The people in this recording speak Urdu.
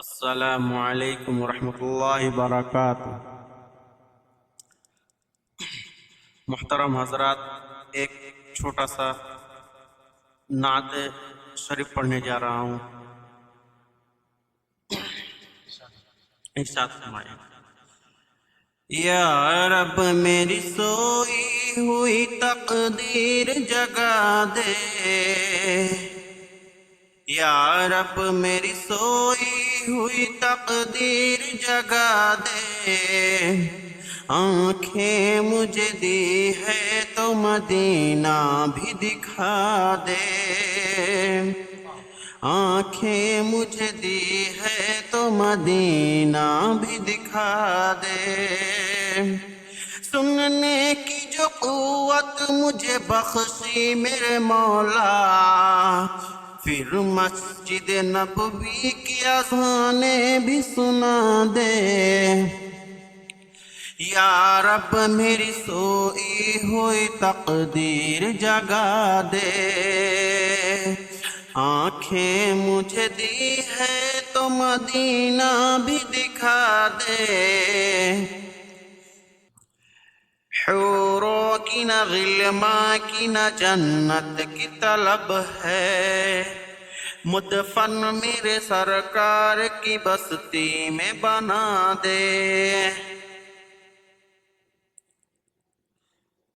السلام علیکم ورحمۃ اللہ وبرکاتہ۔ محترم حضرات، ایک چھوٹا سا نعت شریف پڑھنے جا رہا ہوں، ارشاد فرمائیں۔ یا رب میری سوئی ہوئی تقدیر جگا دے، یا رب میری سوئی ہوئی تقدیر جگا دے، آنکھیں مجھے دی ہے تو مدینہ بھی دکھا دے، آنکھیں مجھے دی ہے تو مدینہ بھی دکھا دے، سننے کی جو قوت مجھے بخشی میرے مولا، پھر مسجد نبوی کی اذانیں بھی سنا دے، یا رب میری سوئی ہوئی تقدیر جگا دے، آنکھیں مجھے دی ہے تو مدینہ بھی دکھا دے، حوروں کی نہ غلماں کی نہ جنت کی طلب ہے، مدفن میرے سرکار کی بستی میں بنا دے،